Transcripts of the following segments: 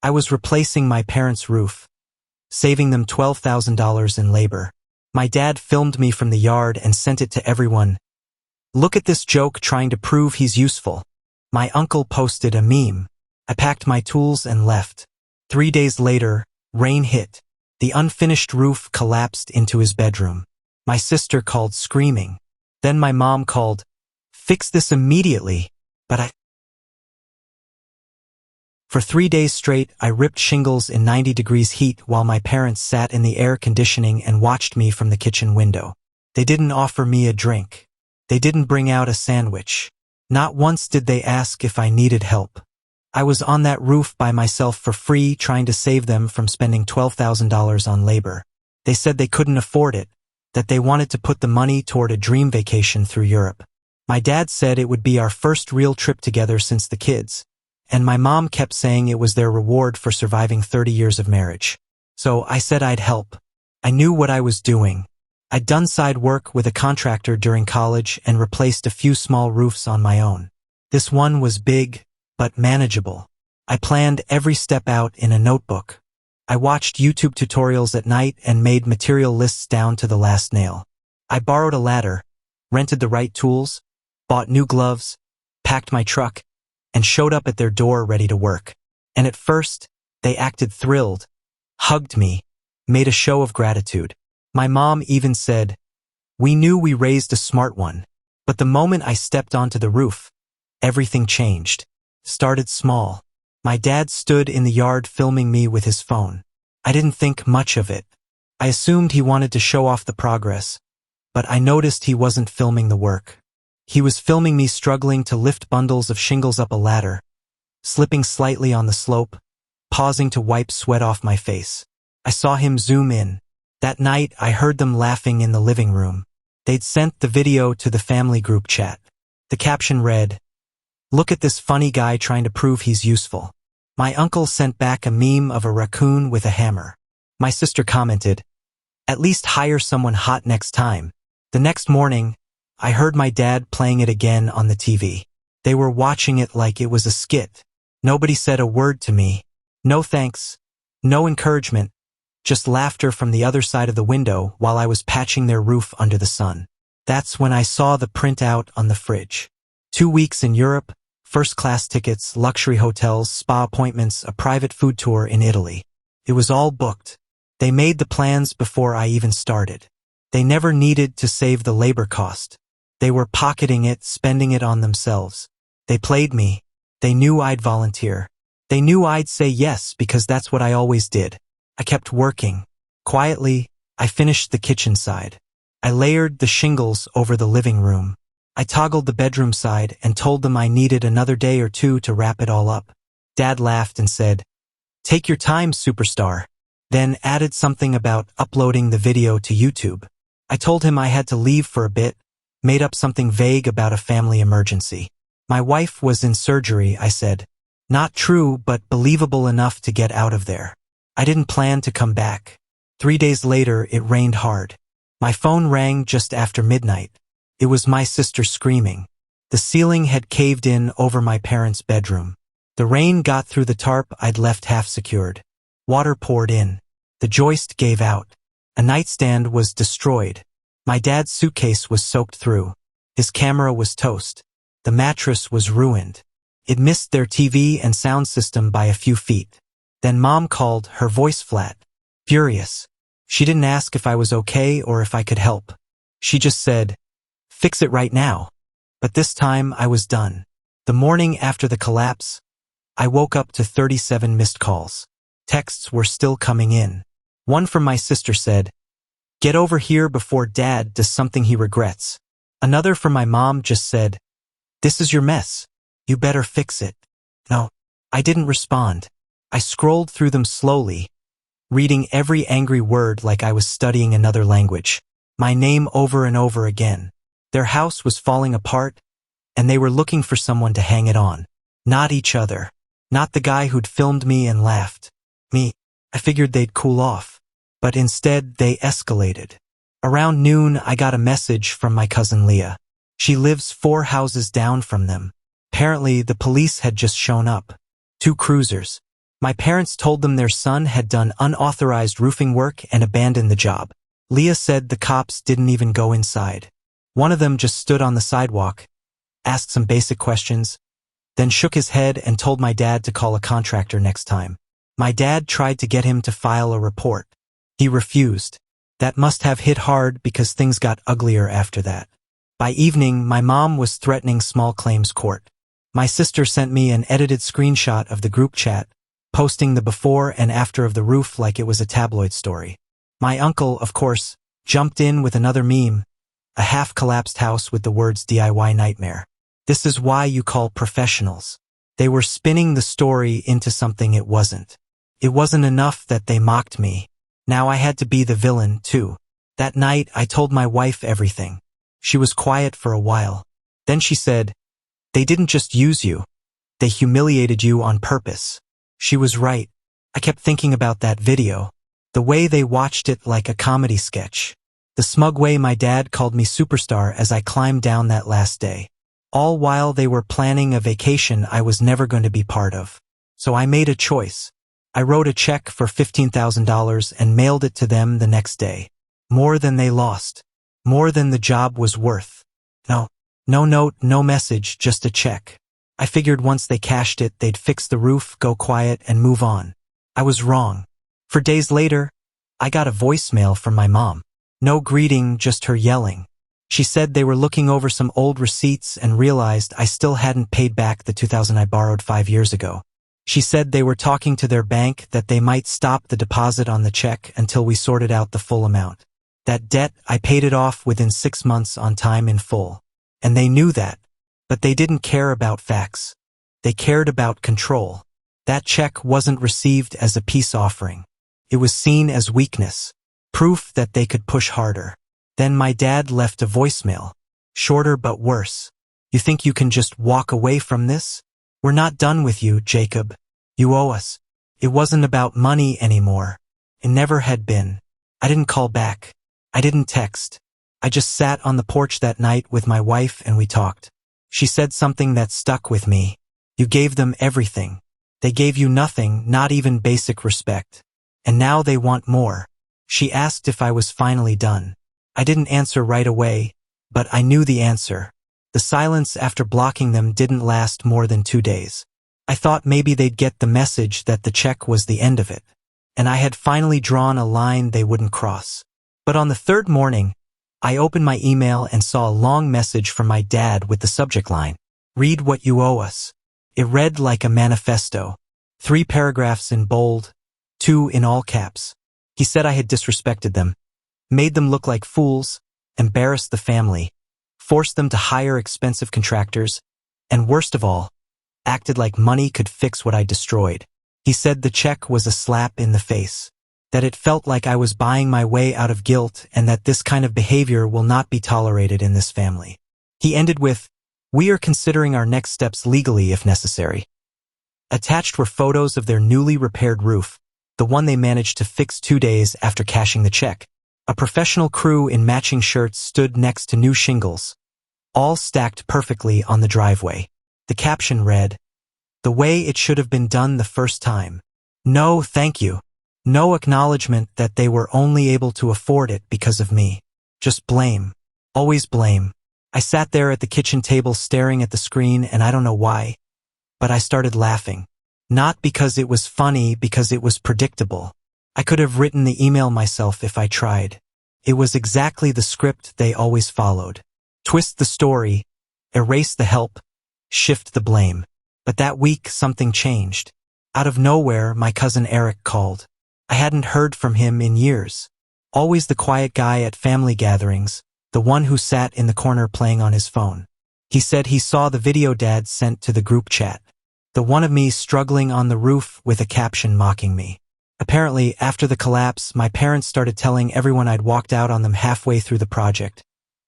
I was replacing my parents' roof, saving them $12,000 in labor. My dad filmed me from the yard and sent it to everyone. Look at this joke trying to prove he's useful. My uncle posted a meme. I packed my tools and left. 3 days later, rain hit. The unfinished roof collapsed into his bedroom. My sister called screaming. Then my mom called, "Fix this immediately." But For 3 days straight, I ripped shingles in 90 degrees heat while my parents sat in the air conditioning and watched me from the kitchen window. They didn't offer me a drink. They didn't bring out a sandwich. Not once did they ask if I needed help. I was on that roof by myself for free, trying to save them from spending $12,000 on labor. They said they couldn't afford it, that they wanted to put the money toward a dream vacation through Europe. My dad said it would be our first real trip together since the kids, and my mom kept saying it was their reward for surviving 30 years of marriage. So I said I'd help. I knew what I was doing. I'd done side work with a contractor during college and replaced a few small roofs on my own. This one was big, but manageable. I planned every step out in a notebook. I watched YouTube tutorials at night and made material lists down to the last nail. I borrowed a ladder, rented the right tools, bought new gloves, packed my truck, and showed up at their door ready to work. And at first, they acted thrilled, hugged me, made a show of gratitude. My mom even said, "We knew we raised a smart one." But the moment I stepped onto the roof, everything changed. Started small. My dad stood in the yard filming me with his phone. I didn't think much of it. I assumed he wanted to show off the progress, but I noticed he wasn't filming the work. He was filming me struggling to lift bundles of shingles up a ladder, slipping slightly on the slope, pausing to wipe sweat off my face. I saw him zoom in. That night, I heard them laughing in the living room. They'd sent the video to the family group chat. The caption read, "Look at this funny guy trying to prove he's useful." My uncle sent back a meme of a raccoon with a hammer. My sister commented, "At least hire someone hot next time." The next morning, I heard my dad playing it again on the TV. They were watching it like it was a skit. Nobody said a word to me. No thanks. No encouragement. Just laughter from the other side of the window while I was patching their roof under the sun. That's when I saw the printout on the fridge. 2 weeks in Europe, first-class tickets, luxury hotels, spa appointments, a private food tour in Italy. It was all booked. They made the plans before I even started. They never needed to save the labor cost. They were pocketing it, spending it on themselves. They played me. They knew I'd volunteer. They knew I'd say yes because that's what I always did. I kept working. Quietly, I finished the kitchen side. I layered the shingles over the living room. I toggled the bedroom side and told them I needed another day or two to wrap it all up. Dad laughed and said, "Take your time, superstar." Then added something about uploading the video to YouTube. I told him I had to leave for a bit, made up something vague about a family emergency. My wife was in surgery, I said. Not true, but believable enough to get out of there. I didn't plan to come back. 3 days later, it rained hard. My phone rang just after midnight. It was my sister screaming. The ceiling had caved in over my parents' bedroom. The rain got through the tarp I'd left half secured. Water poured in. The joist gave out. A nightstand was destroyed. My dad's suitcase was soaked through. His camera was toast. The mattress was ruined. It missed their TV and sound system by a few feet. Then Mom called, her voice flat, furious. She didn't ask if I was okay or if I could help. She just said, "Fix it right now." But this time I was done. The morning after the collapse, I woke up to 37 missed calls. Texts were still coming in. One from my sister said, "Get over here before Dad does something he regrets." Another from my mom just said, "This is your mess. You better fix it." No, I didn't respond. I scrolled through them slowly, reading every angry word like I was studying another language. My name over and over again. Their house was falling apart, and they were looking for someone to hang it on. Not each other. Not the guy who'd filmed me and laughed. Me. I figured they'd cool off. But instead, they escalated. Around noon, I got a message from my cousin Leah. She lives 4 houses down from them. Apparently, the police had just shown up. 2 cruisers. My parents told them their son had done unauthorized roofing work and abandoned the job. Leah said the cops didn't even go inside. One of them just stood on the sidewalk, asked some basic questions, then shook his head and told my dad to call a contractor next time. My dad tried to get him to file a report. He refused. That must have hit hard because things got uglier after that. By evening, my mom was threatening small claims court. My sister sent me an edited screenshot of the group chat, posting the before and after of the roof like it was a tabloid story. My uncle, of course, jumped in with another meme, a half-collapsed house with the words DIY nightmare. This is why you call professionals. They were spinning the story into something it wasn't. It wasn't enough that they mocked me. Now I had to be the villain, too. That night, I told my wife everything. She was quiet for a while. Then she said, "They didn't just use you. They humiliated you on purpose." She was right. I kept thinking about that video. The way they watched it like a comedy sketch. The smug way my dad called me superstar as I climbed down that last day. All while they were planning a vacation I was never going to be part of. So I made a choice. I wrote a check for $15,000 and mailed it to them the next day. More than they lost. More than the job was worth. No note, no message, just a check. I figured once they cashed it, they'd fix the roof, go quiet, and move on. I was wrong. For days later, I got a voicemail from my mom. No greeting, just her yelling. She said they were looking over some old receipts and realized I still hadn't paid back the $2,000 I borrowed 5 years ago. She said they were talking to their bank that they might stop the deposit on the check until we sorted out the full amount. That debt, I paid it off within 6 months on time in full. And they knew that. But they didn't care about facts. They cared about control. That check wasn't received as a peace offering. It was seen as weakness. Proof that they could push harder. Then my dad left a voicemail. Shorter but worse. "You think you can just walk away from this? We're not done with you, Jacob. You owe us." It wasn't about money anymore. It never had been. I didn't call back. I didn't text. I just sat on the porch that night with my wife and we talked. She said something that stuck with me. "You gave them everything. They gave you nothing, not even basic respect. And now they want more." She asked if I was finally done. I didn't answer right away, but I knew the answer. The silence after blocking them didn't last more than 2 days. I thought maybe they'd get the message that the check was the end of it, and I had finally drawn a line they wouldn't cross. But on the third morning, I opened my email and saw a long message from my dad with the subject line, "Read what you owe us." It read like a manifesto. 3 paragraphs in bold, 2 in all caps. He said I had disrespected them, made them look like fools, embarrassed the family, forced them to hire expensive contractors, and worst of all, acted like money could fix what I destroyed. He said the check was a slap in the face, that it felt like I was buying my way out of guilt and that this kind of behavior will not be tolerated in this family. He ended with, "We are considering our next steps legally if necessary." Attached were photos of their newly repaired roof, the one they managed to fix 2 days after cashing the check. A professional crew in matching shirts stood next to new shingles, all stacked perfectly on the driveway. The caption read, "The way it should have been done the first time. No, thank you." No acknowledgement that they were only able to afford it because of me. Just blame. Always blame. I sat there at the kitchen table staring at the screen and I don't know why, but I started laughing. Not because it was funny, because it was predictable. I could have written the email myself if I tried. It was exactly the script they always followed. Twist the story, erase the help, shift the blame. But that week something changed. Out of nowhere, my cousin Eric called. I hadn't heard from him in years. Always the quiet guy at family gatherings, the one who sat in the corner playing on his phone. He said he saw the video Dad sent to the group chat. The one of me struggling on the roof with a caption mocking me. Apparently, after the collapse, my parents started telling everyone I'd walked out on them halfway through the project,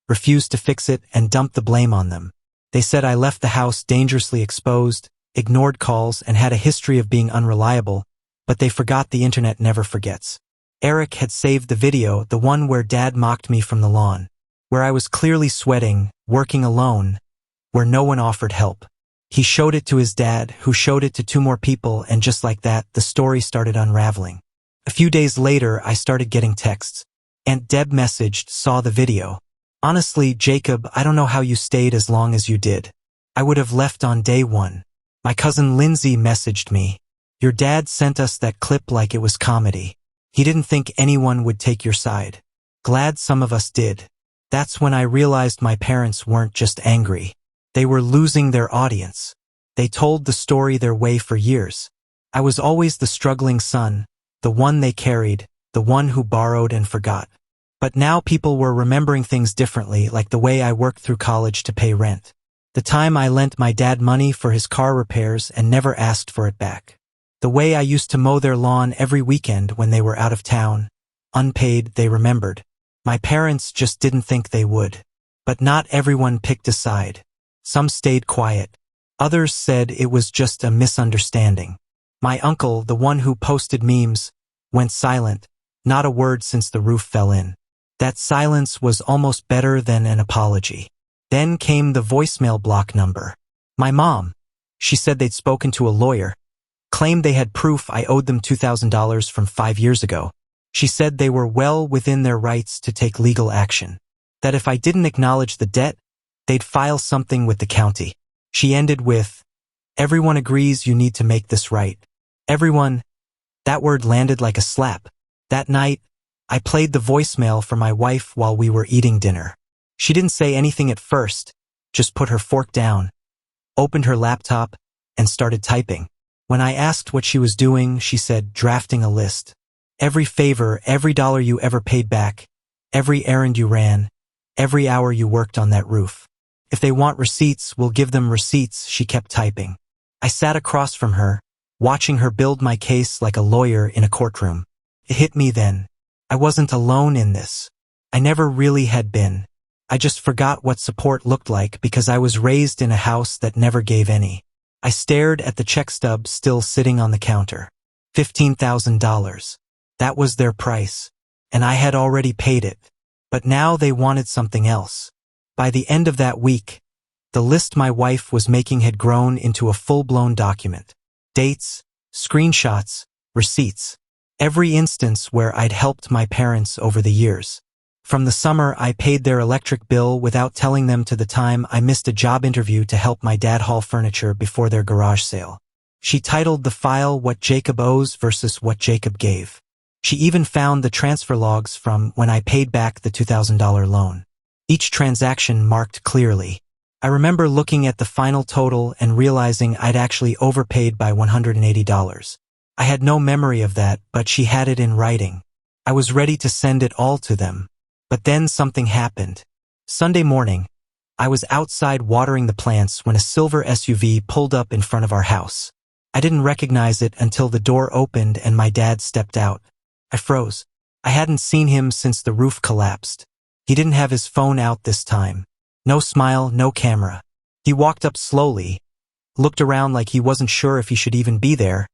refused to fix it, and dumped the blame on them. They said I left the house dangerously exposed, ignored calls, and had a history of being unreliable, but they forgot the internet never forgets. Eric had saved the video, the one where Dad mocked me from the lawn, where I was clearly sweating, working alone, where no one offered help. He showed it to his dad, who showed it to two more people, and just like that, the story started unraveling. A few days later, I started getting texts. Aunt Deb messaged, saw the video. Honestly, Jacob, I don't know how you stayed as long as you did. I would have left on day one. My cousin Lindsay messaged me. Your dad sent us that clip like it was comedy. He didn't think anyone would take your side. Glad some of us did. That's when I realized my parents weren't just angry. They were losing their audience. They told the story their way for years. I was always the struggling son, the one they carried, the one who borrowed and forgot. But now people were remembering things differently, like the way I worked through college to pay rent. The time I lent my dad money for his car repairs and never asked for it back. The way I used to mow their lawn every weekend when they were out of town. Unpaid, they remembered. My parents just didn't think they would. But not everyone picked a side. Some stayed quiet. Others said it was just a misunderstanding. My uncle, the one who posted memes, went silent, not a word since the roof fell in. That silence was almost better than an apology. Then came the voicemail block number. My mom. She said they'd spoken to a lawyer. Claimed they had proof I owed them $2,000 from 5 years ago. She said they were well within their rights to take legal action. That if I didn't acknowledge the debt, they'd file something with the county. She ended with, everyone agrees you need to make this right. Everyone. That word landed like a slap. That night, I played the voicemail for my wife while we were eating dinner. She didn't say anything at first, just put her fork down, opened her laptop, and started typing. When I asked what she was doing, she said, drafting a list. Every favor, every dollar you ever paid back, every errand you ran, every hour you worked on that roof. If they want receipts, we'll give them receipts, she kept typing. I sat across from her, watching her build my case like a lawyer in a courtroom. It hit me then. I wasn't alone in this. I never really had been. I just forgot what support looked like because I was raised in a house that never gave any. I stared at the check stub still sitting on the counter. $15,000. That was their price. And I had already paid it. But now they wanted something else. By the end of that week, the list my wife was making had grown into a full-blown document. Dates, screenshots, receipts. Every instance where I'd helped my parents over the years. From the summer, I paid their electric bill without telling them to the time I missed a job interview to help my dad haul furniture before their garage sale. She titled the file What Jacob Owes versus What Jacob Gave. She even found the transfer logs from when I paid back the $2,000 loan. Each transaction marked clearly. I remember looking at the final total and realizing I'd actually overpaid by $180. I had no memory of that, but she had it in writing. I was ready to send it all to them. But then something happened. Sunday morning, I was outside watering the plants when a silver SUV pulled up in front of our house. I didn't recognize it until the door opened and my dad stepped out. I froze. I hadn't seen him since the roof collapsed. He didn't have his phone out this time. No smile, no camera. He walked up slowly, looked around like he wasn't sure if he should even be there,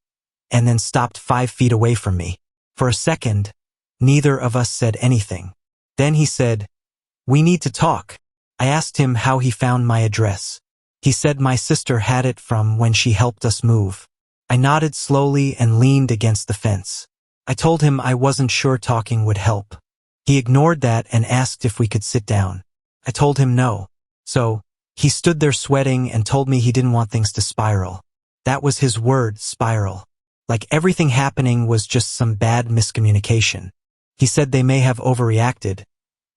and then stopped 5 feet away from me. For a second, neither of us said anything. Then he said, "We need to talk." I asked him how he found my address. He said my sister had it from when she helped us move. I nodded slowly and leaned against the fence. I told him I wasn't sure talking would help. He ignored that and asked if we could sit down. I told him no. So, he stood there sweating and told me he didn't want things to spiral. That was his word, spiral. Like everything happening was just some bad miscommunication. He said they may have overreacted,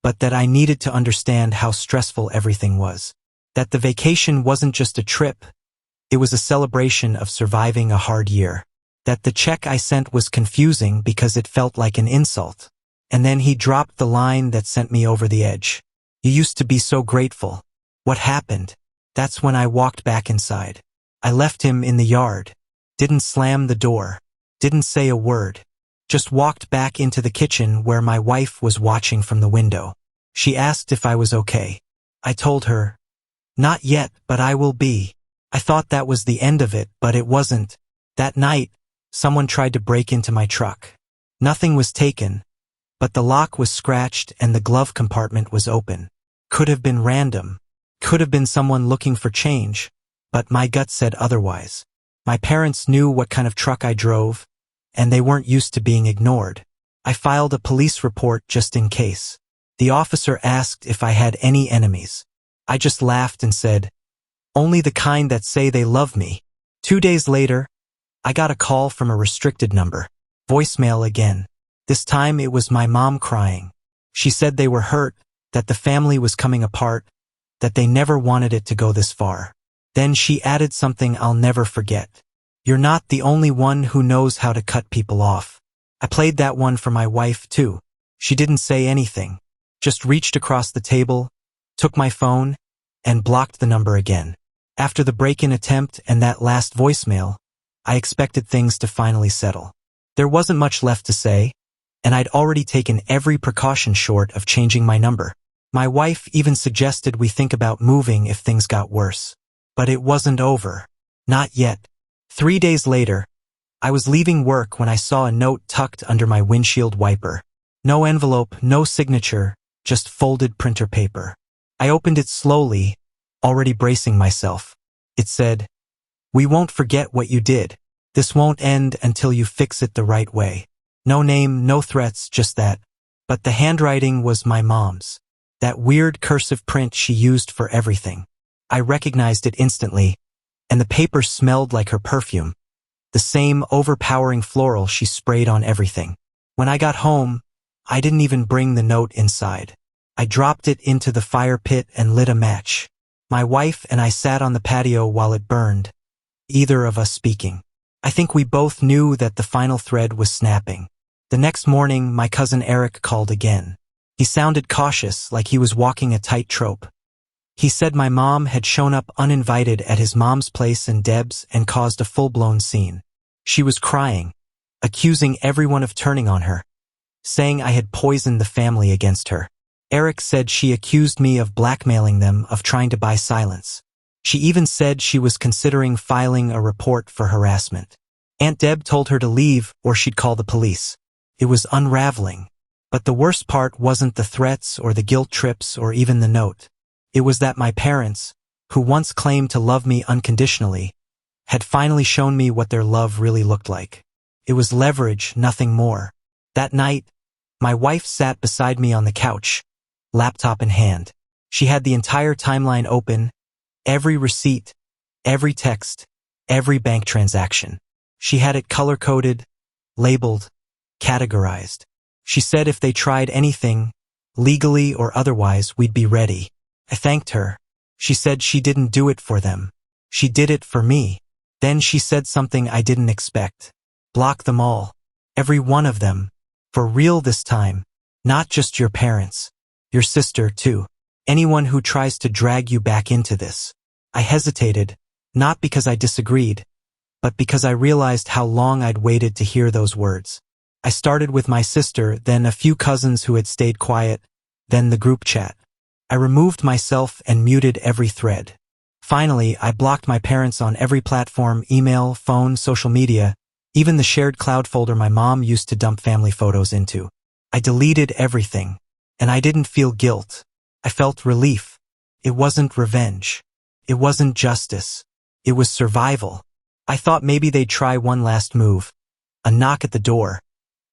but that I needed to understand how stressful everything was. That the vacation wasn't just a trip, it was a celebration of surviving a hard year. That the check I sent was confusing because it felt like an insult. And then he dropped the line that sent me over the edge. "You used to be so grateful. What happened?" That's when I walked back inside. I left him in the yard. Didn't slam the door. Didn't say a word. Just walked back into the kitchen where my wife was watching from the window. She asked if I was okay. I told her, "Not yet, but I will be." I thought that was the end of it, but it wasn't. That night, someone tried to break into my truck. Nothing was taken, but the lock was scratched and the glove compartment was open. Could have been random. Could have been someone looking for change. but my gut said otherwise. My parents knew what kind of truck I drove, and they weren't used to being ignored. I filed a police report just in case. The officer asked if I had any enemies. I just laughed and said, "Only the kind that say they love me." 2 days later, I got a call from a restricted number. Voicemail again. This time it was my mom crying. She said they were hurt, that the family was coming apart, that they never wanted it to go this far. Then she added something I'll never forget. "You're not the only one who knows how to cut people off." I played that one for my wife too. She didn't say anything, just reached across the table, took my phone, and blocked the number again. After the break-in attempt and that last voicemail, I expected things to finally settle. There wasn't much left to say, and I'd already taken every precaution short of changing my number. My wife even suggested we think about moving if things got worse. But it wasn't over. Not yet. 3 days later, I was leaving work when I saw a note tucked under my windshield wiper. No envelope, no signature, just folded printer paper. I opened it slowly, already bracing myself. It said, "We won't forget what you did. This won't end until you fix it the right way." No name, no threats, just that. But the handwriting was my mom's. That weird cursive print she used for everything. I recognized it instantly, and the paper smelled like her perfume. The same overpowering floral she sprayed on everything. When I got home, I didn't even bring the note inside. I dropped it into the fire pit and lit a match. My wife and I sat on the patio while it burned, either of us speaking. I think we both knew that the final thread was snapping. The next morning, my cousin Eric called again. He sounded cautious, like he was walking a tightrope. He said my mom had shown up uninvited at his mom's place and Deb's and caused a full-blown scene. She was crying, accusing everyone of turning on her, saying I had poisoned the family against her. Eric said she accused me of blackmailing them, of trying to buy silence. She even said she was considering filing a report for harassment. Aunt Deb told her to leave or she'd call the police. It was unraveling. But the worst part wasn't the threats or the guilt trips or even the note. It was that my parents, who once claimed to love me unconditionally, had finally shown me what their love really looked like. It was leverage, nothing more. That night, my wife sat beside me on the couch, laptop in hand. She had the entire timeline open, every receipt, every text, every bank transaction. She had it color-coded, labeled, categorized. She said if they tried anything, legally or otherwise, we'd be ready. I thanked her. She said she didn't do it for them. She did it for me. Then she said something I didn't expect. Block them all. Every one of them. For real this time. Not just your parents. Your sister, too. Anyone who tries to drag you back into this. I hesitated, not because I disagreed, but because I realized how long I'd waited to hear those words. I started with my sister, then a few cousins who had stayed quiet, then the group chat. I removed myself and muted every thread. Finally, I blocked my parents on every platform, email, phone, social media, even the shared cloud folder my mom used to dump family photos into. I deleted everything, and I didn't feel guilt. I felt relief. It wasn't revenge. It wasn't justice. It was survival. I thought maybe they'd try one last move. A knock at the door.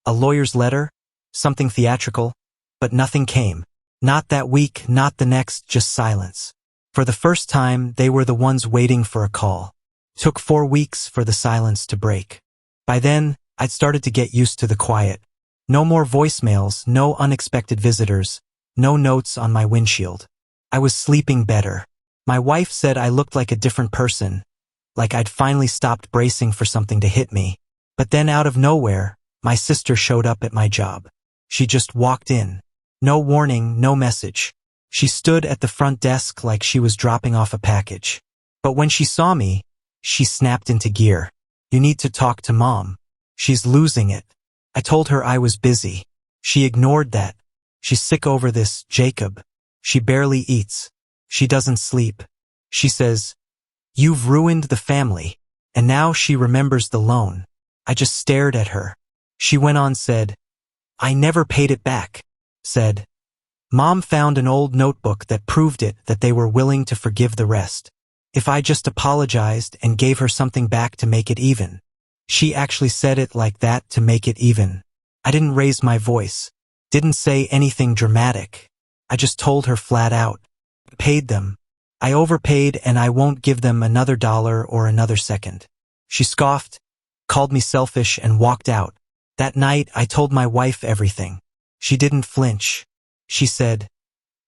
A lawyer's letter. Something theatrical. But nothing came. Not that week, not the next, just silence. For the first time, they were the ones waiting for a call. Took 4 weeks for the silence to break. By then, I'd started to get used to the quiet. No more voicemails, no unexpected visitors, no notes on my windshield. I was sleeping better. My wife said I looked like a different person, like I'd finally stopped bracing for something to hit me. But then out of nowhere, my sister showed up at my job. She just walked in. No warning, no message. She stood at the front desk like she was dropping off a package. But when she saw me, she snapped into gear. "You need to talk to Mom. She's losing it." I told her I was busy. She ignored that. "She's sick over this, Jacob. She barely eats. She doesn't sleep. She says, 'You've ruined the family.' And now she remembers the loan." I just stared at her. She went on, said, "I never paid it back." Said, "Mom found an old notebook that proved it, that they were willing to forgive the rest." If I just apologized and gave her something back to make it even. She actually said it like that, to make it even. I didn't raise my voice. Didn't say anything dramatic. I just told her flat out. Paid them. I overpaid and I won't give them another dollar or another second. She scoffed, called me selfish and walked out. That night I told my wife everything. She didn't flinch. She said,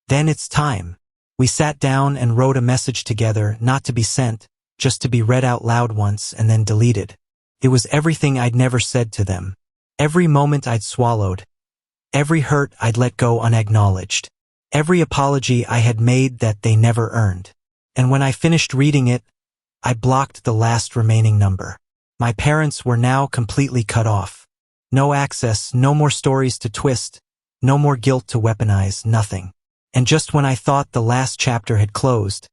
"Then it's time." We sat down and wrote a message together, not to be sent, just to be read out loud once and then deleted. It was everything I'd never said to them. Every moment I'd swallowed. Every hurt I'd let go unacknowledged. Every apology I had made that they never earned. And when I finished reading it, I blocked the last remaining number. My parents were now completely cut off. No access, no more stories to twist, no more guilt to weaponize, nothing. And just when I thought the last chapter had closed,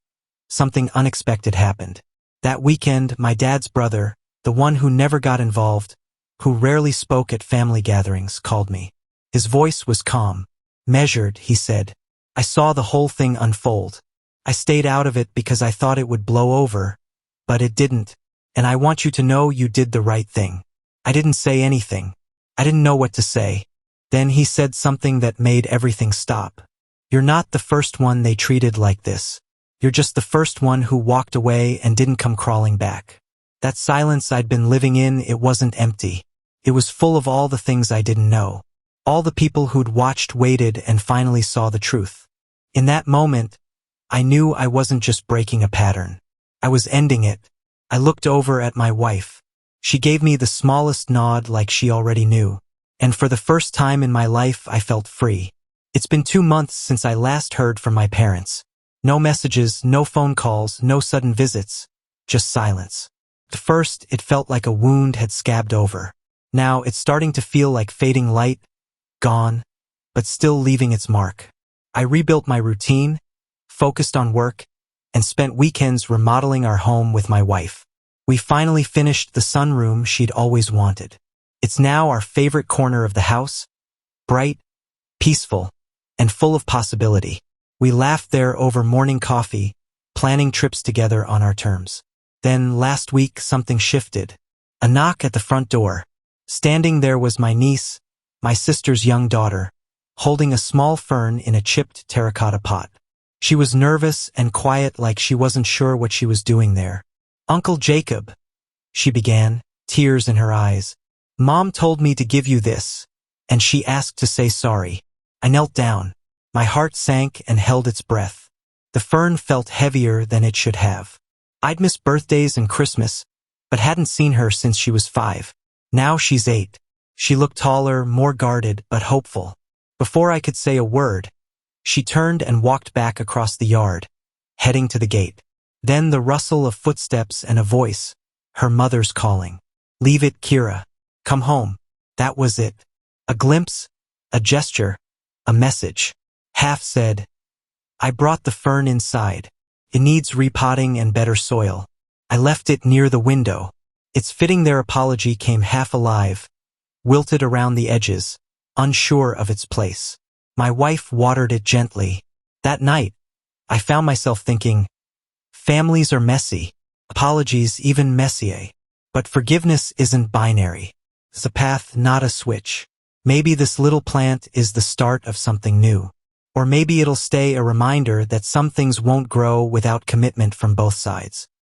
something unexpected happened. That weekend, my dad's brother, the one who never got involved, who rarely spoke at family gatherings, called me. His voice was calm, measured. He said, "I saw the whole thing unfold. I stayed out of it because I thought it would blow over, but it didn't. And I want you to know you did the right thing." I didn't say anything. I didn't know what to say. Then he said something that made everything stop. "You're not the first one they treated like this. You're just the first one who walked away and didn't come crawling back." That silence I'd been living in, it wasn't empty. It was full of all the things I didn't know. All the people who'd watched, waited, and finally saw the truth. In that moment, I knew I wasn't just breaking a pattern. I was ending it. I looked over at my wife. She gave me the smallest nod, like she already knew. And for the first time in my life, I felt free. It's been 2 months since I last heard from my parents. No messages, no phone calls, no sudden visits. Just silence. At first, it felt like a wound had scabbed over. Now, it's starting to feel like fading light, gone, but still leaving its mark. I rebuilt my routine, focused on work, and spent weekends remodeling our home with my wife. We finally finished the sunroom she'd always wanted. It's now our favorite corner of the house, bright, peaceful, and full of possibility. We laughed there over morning coffee, planning trips together on our terms. Then last week something shifted. A knock at the front door. Standing there was my niece, my sister's young daughter, holding a small fern in a chipped terracotta pot. She was nervous and quiet, like she wasn't sure what she was doing there. "Uncle Jacob," she began, tears in her eyes. "Mom told me to give you this, and she asked to say sorry." I knelt down. My heart sank and held its breath. The fern felt heavier than it should have. I'd missed birthdays and Christmas, but hadn't seen her since she was 5. Now she's 8. She looked taller, more guarded, but hopeful. Before I could say a word, she turned and walked back across the yard, heading to the gate. Then the rustle of footsteps and a voice, her mother's calling. "Leave it, Kira. Come home." That was it. A glimpse, a gesture, a message. Half said, "I brought the fern inside. It needs repotting and better soil. I left it near the window." It's fitting their apology came half alive, wilted around the edges, unsure of its place. My wife watered it gently. That night, I found myself thinking, families are messy, apologies even messier. But forgiveness isn't binary. It's a path, not a switch. Maybe this little plant is the start of something new. Or maybe it'll stay a reminder that some things won't grow without commitment from both sides.